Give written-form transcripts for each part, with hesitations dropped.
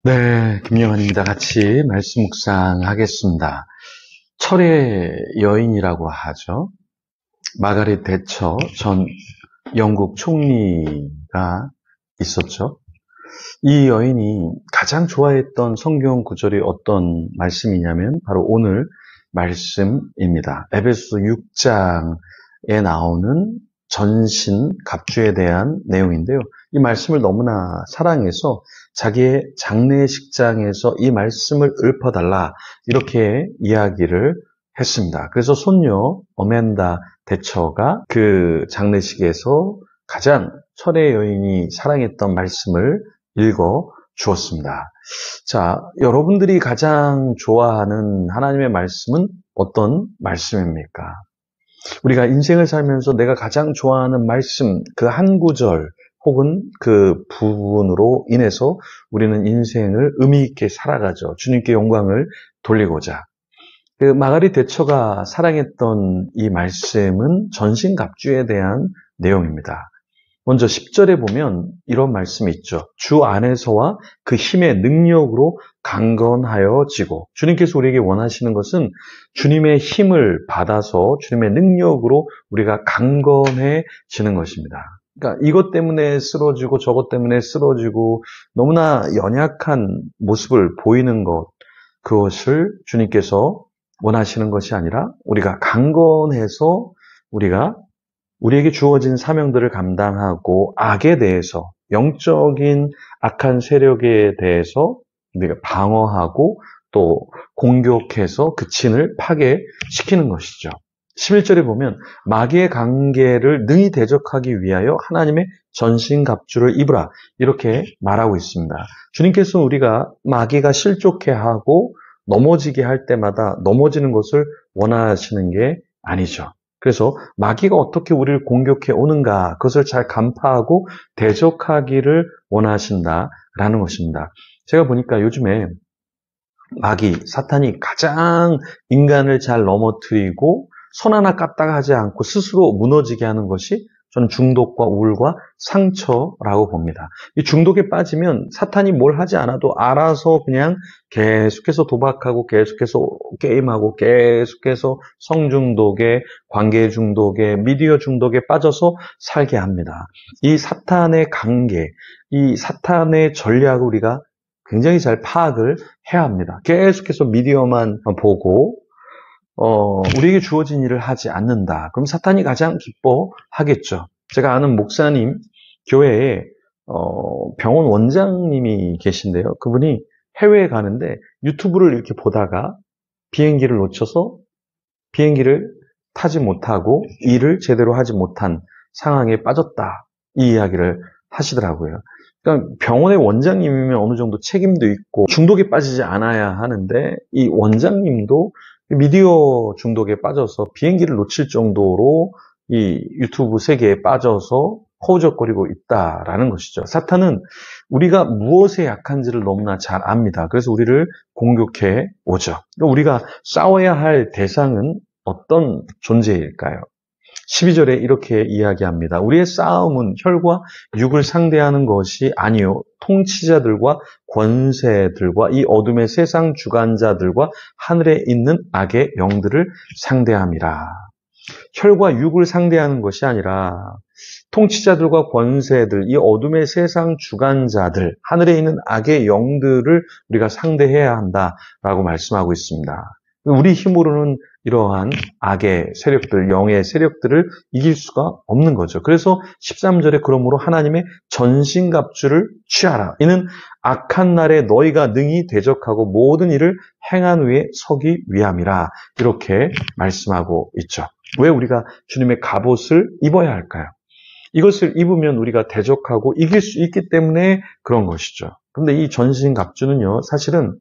네, 김영환입니다. 같이 말씀 묵상하겠습니다. 철의 여인이라고 하죠. 마가렛 대처 전 영국 총리가 있었죠. 이 여인이 가장 좋아했던 성경 구절이 어떤 말씀이냐면 바로 오늘 말씀입니다. 에베소서 6장에 나오는 전신 갑주에 대한 내용인데요. 이 말씀을 너무나 사랑해서 자기의 장례식장에서 이 말씀을 읊어달라 이렇게 이야기를 했습니다. 그래서 손녀 어멘다 대처가 그 장례식에서 가장 철의 여인이 사랑했던 말씀을 읽어 주었습니다. 자, 여러분들이 가장 좋아하는 하나님의 말씀은 어떤 말씀입니까? 우리가 인생을 살면서 내가 가장 좋아하는 말씀, 그 한 구절 혹은 그 부분으로 인해서 우리는 인생을 의미 있게 살아가죠. 주님께 영광을 돌리고자. 그 마가렛 대처가 사랑했던 이 말씀은 전신갑주에 대한 내용입니다. 먼저 10절에 보면 이런 말씀이 있죠. 주 안에서와 그 힘의 능력으로 강건하여지고, 주님께서 우리에게 원하시는 것은 주님의 힘을 받아서 주님의 능력으로 우리가 강건해지는 것입니다. 그러니까 이것 때문에 쓰러지고 저것 때문에 쓰러지고 너무나 연약한 모습을 보이는 것, 그것을 주님께서 원하시는 것이 아니라 우리가 강건해서 우리에게 주어진 사명들을 감당하고 악에 대해서, 영적인 악한 세력에 대해서 우리가 방어하고 또 공격해서 그 진을 파괴시키는 것이죠. 11절에 보면 마귀의 관계를 능히 대적하기 위하여 하나님의 전신갑주를 입으라 이렇게 말하고 있습니다. 주님께서는 우리가 마귀가 실족해하고 넘어지게 할 때마다 넘어지는 것을 원하시는 게 아니죠. 그래서 마귀가 어떻게 우리를 공격해 오는가 그것을 잘 간파하고 대적하기를 원하신다라는 것입니다. 제가 보니까 요즘에 마귀, 사탄이 가장 인간을 잘 넘어뜨리고 손 하나 까딱 하지 않고 스스로 무너지게 하는 것이 저는 중독과 우울과 상처라고 봅니다. 이 중독에 빠지면 사탄이 뭘 하지 않아도 알아서 그냥 계속해서 도박하고 계속해서 게임하고 계속해서 성중독에, 관계 중독에, 미디어 중독에 빠져서 살게 합니다. 이 사탄의 관계, 이 사탄의 전략을 우리가 굉장히 잘 파악을 해야 합니다. 계속해서 미디어만 보고 우리에게 주어진 일을 하지 않는다. 그럼 사탄이 가장 기뻐하겠죠. 제가 아는 목사님 교회에 병원 원장님이 계신데요. 그분이 해외에 가는데 유튜브를 이렇게 보다가 비행기를 놓쳐서 비행기를 타지 못하고 일을 제대로 하지 못한 상황에 빠졌다. 이 이야기를 하시더라고요. 그러니까 병원의 원장님이면 어느 정도 책임도 있고 중독에 빠지지 않아야 하는데 이 원장님도 미디어 중독에 빠져서 비행기를 놓칠 정도로 이 유튜브 세계에 빠져서 허우적거리고 있다라는 것이죠. 사탄은 우리가 무엇에 약한지를 너무나 잘 압니다. 그래서 우리를 공격해 오죠. 우리가 싸워야 할 대상은 어떤 존재일까요? 12절에 이렇게 이야기합니다. 우리의 싸움은 혈과 육을 상대하는 것이 아니요 통치자들과 권세들과 이 어둠의 세상 주관자들과 하늘에 있는 악의 영들을 상대함이라. 혈과 육을 상대하는 것이 아니라 통치자들과 권세들, 이 어둠의 세상 주관자들, 하늘에 있는 악의 영들을 우리가 상대해야 한다라고 말씀하고 있습니다. 우리 힘으로는 이러한 악의 세력들, 영의 세력들을 이길 수가 없는 거죠. 그래서 13절에 그러므로 하나님의 전신갑주를 취하라. 이는 악한 날에 너희가 능히 대적하고 모든 일을 행한 후에 서기 위함이라. 이렇게 말씀하고 있죠. 왜 우리가 주님의 갑옷을 입어야 할까요? 이것을 입으면 우리가 대적하고 이길 수 있기 때문에 그런 것이죠. 그런데 이 전신갑주는요, 사실은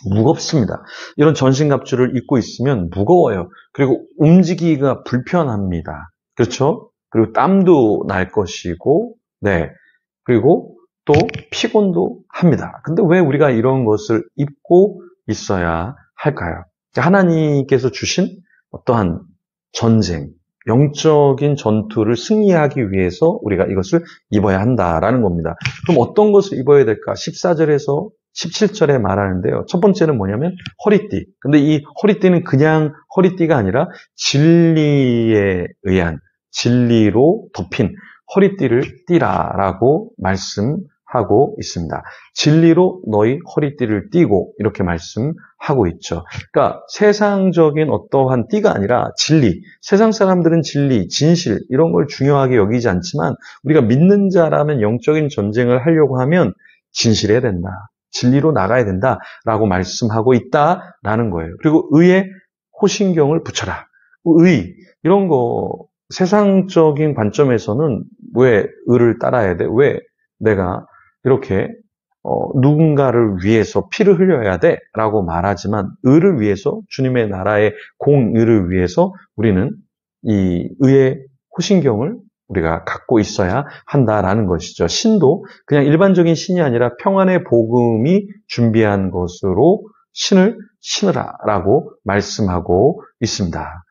무겁습니다. 이런 전신갑주를 입고 있으면 무거워요. 그리고 움직이기가 불편합니다. 그렇죠? 그리고 땀도 날 것이고, 네. 그리고 또 피곤도 합니다. 근데 왜 우리가 이런 것을 입고 있어야 할까요? 하나님께서 주신 어떠한 전쟁, 영적인 전투를 승리하기 위해서 우리가 이것을 입어야 한다라는 겁니다. 그럼 어떤 것을 입어야 될까? 14절에서 17절에 말하는데요. 첫 번째는 뭐냐면 허리띠. 근데 이 허리띠는 그냥 허리띠가 아니라 진리에 의한, 진리로 덮인 허리띠를 띠라라고 말씀하고 있습니다. 진리로 너희 허리띠를 띠고 이렇게 말씀하고 있죠. 그러니까 세상적인 어떠한 띠가 아니라 진리. 세상 사람들은 진리, 진실 이런 걸 중요하게 여기지 않지만 우리가 믿는 자라면 영적인 전쟁을 하려고 하면 진실해야 된다. 진리로 나가야 된다라고 말씀하고 있다라는 거예요. 그리고 의에 호신경을 붙여라. 의 이런 거 세상적인 관점에서는 왜 의를 따라야 돼? 왜 내가 이렇게 누군가를 위해서 피를 흘려야 돼? 라고 말하지만 의를 위해서 주님의 나라의 공의를 위해서 우리는 이 의의 호신경을 우리가 갖고 있어야 한다라는 것이죠. 신도 그냥 일반적인 신이 아니라 평안의 복음이 준비한 것으로 신을 신으라라고 말씀하고 있습니다.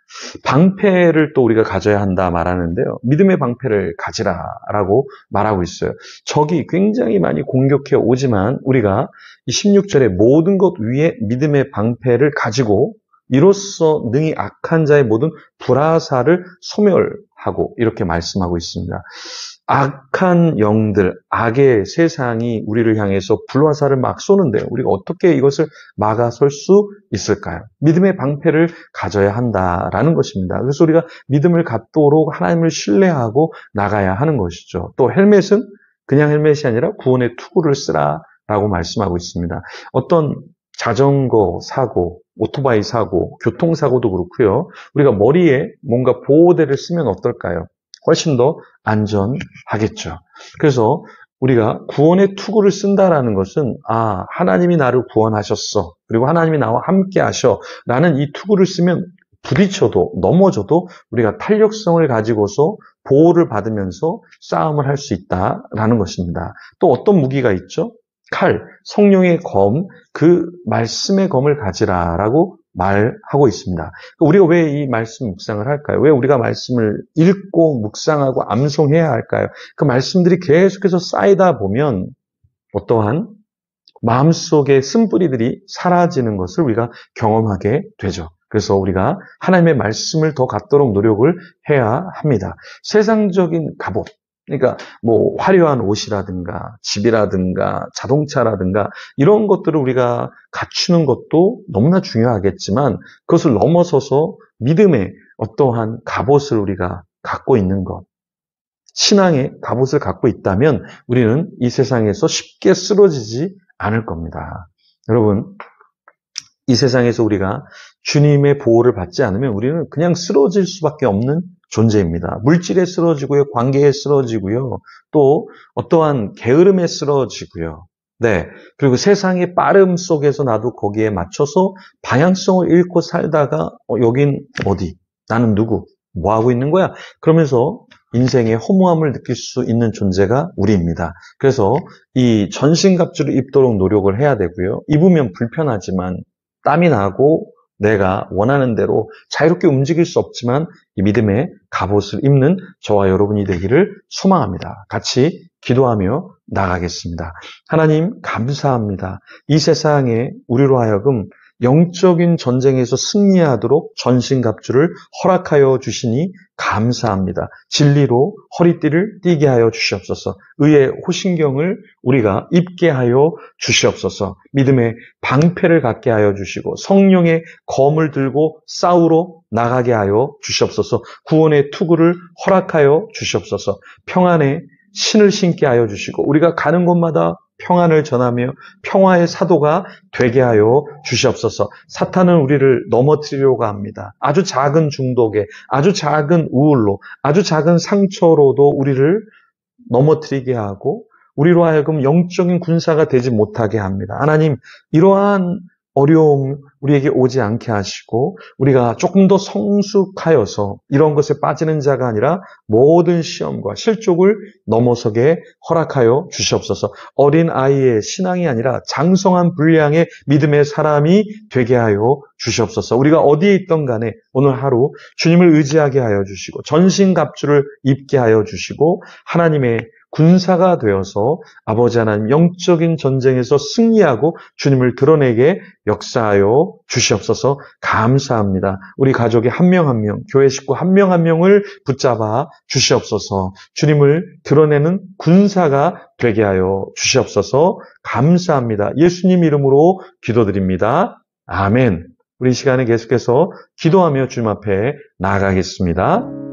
방패를 또 우리가 가져야 한다 말하는데요. 믿음의 방패를 가지라라고 말하고 있어요. 적이 굉장히 많이 공격해 오지만 우리가 이 16절에 모든 것 위에 믿음의 방패를 가지고 이로써 능히 악한 자의 모든 불화살을 소멸하고 이렇게 말씀하고 있습니다. 악한 영들, 악의 세상이 우리를 향해서 불화살을 막 쏘는데요. 우리가 어떻게 이것을 막아설 수 있을까요? 믿음의 방패를 가져야 한다라는 것입니다. 그래서 우리가 믿음을 갖도록 하나님을 신뢰하고 나가야 하는 것이죠. 또 헬멧은 그냥 헬멧이 아니라 구원의 투구를 쓰라라고 말씀하고 있습니다. 어떤 자전거 사고, 오토바이 사고, 교통사고도 그렇고요. 우리가 머리에 뭔가 보호대를 쓰면 어떨까요? 훨씬 더 안전하겠죠. 그래서 우리가 구원의 투구를 쓴다라는 것은 하나님이 나를 구원하셨어. 그리고 하나님이 나와 함께 하셔. 라는 이 투구를 쓰면 부딪혀도 넘어져도 우리가 탄력성을 가지고서 보호를 받으면서 싸움을 할 수 있다라는 것입니다. 또 어떤 무기가 있죠? 칼, 성령의 검, 그 말씀의 검을 가지라라고 말하고 있습니다. 우리가 왜 이 말씀 묵상을 할까요? 왜 우리가 말씀을 읽고 묵상하고 암송해야 할까요? 그 말씀들이 계속해서 쌓이다 보면 어떠한 마음속의 쓴뿌리들이 사라지는 것을 우리가 경험하게 되죠. 그래서 우리가 하나님의 말씀을 더 갖도록 노력을 해야 합니다. 세상적인 갑옷, 그러니까 뭐 화려한 옷이라든가 집이라든가 자동차라든가 이런 것들을 우리가 갖추는 것도 너무나 중요하겠지만 그것을 넘어서서 믿음의 어떠한 갑옷을 우리가 갖고 있는 것, 신앙의 갑옷을 갖고 있다면 우리는 이 세상에서 쉽게 쓰러지지 않을 겁니다. 여러분, 이 세상에서 우리가 주님의 보호를 받지 않으면 우리는 그냥 쓰러질 수밖에 없는 존재입니다. 물질에 쓰러지고요, 관계에 쓰러지고요, 또 어떠한 게으름에 쓰러지고요. 네, 그리고 세상의 빠름 속에서 나도 거기에 맞춰서 방향성을 잃고 살다가 여긴 어디? 나는 누구? 뭐 하고 있는 거야? 그러면서 인생의 허무함을 느낄 수 있는 존재가 우리입니다. 그래서 이 전신갑주를 입도록 노력을 해야 되고요. 입으면 불편하지만 땀이 나고 내가 원하는 대로 자유롭게 움직일 수 없지만 이 믿음의 갑옷을 입는 저와 여러분이 되기를 소망합니다. 같이 기도하며 나가겠습니다. 하나님 감사합니다. 이 세상에 우리로 하여금 영적인 전쟁에서 승리하도록 전신갑주를 허락하여 주시니 감사합니다. 진리로 허리띠를 띠게 하여 주시옵소서. 의의 호신경을 우리가 입게 하여 주시옵소서. 믿음의 방패를 갖게 하여 주시고 성령의 검을 들고 싸우러 나가게 하여 주시옵소서. 구원의 투구를 허락하여 주시옵소서. 평안의 신을 신게 하여 주시고 우리가 가는 곳마다 평안을 전하며 평화의 사도가 되게 하여 주시옵소서. 사탄은 우리를 넘어뜨리려고 합니다. 아주 작은 중독에, 아주 작은 우울로, 아주 작은 상처로도 우리를 넘어뜨리게 하고 우리로 하여금 영적인 군사가 되지 못하게 합니다. 하나님, 이러한 어려움 우리에게 오지 않게 하시고 우리가 조금 더 성숙하여서 이런 것에 빠지는 자가 아니라 모든 시험과 실족을 넘어서게 허락하여 주시옵소서. 어린 아이의 신앙이 아니라 장성한 분량의 믿음의 사람이 되게 하여 주시옵소서. 우리가 어디에 있던 간에 오늘 하루 주님을 의지하게 하여 주시고 전신갑주를 입게 하여 주시고 하나님의 군사가 되어서 아버지 하나님 영적인 전쟁에서 승리하고 주님을 드러내게 역사하여 주시옵소서. 감사합니다. 우리 가족의 한 명 한 명, 교회 식구 한 명 한 명을 붙잡아 주시옵소서. 주님을 드러내는 군사가 되게 하여 주시옵소서. 감사합니다. 예수님 이름으로 기도드립니다. 아멘. 우리 이 시간에 계속해서 기도하며 주님 앞에 나아가겠습니다.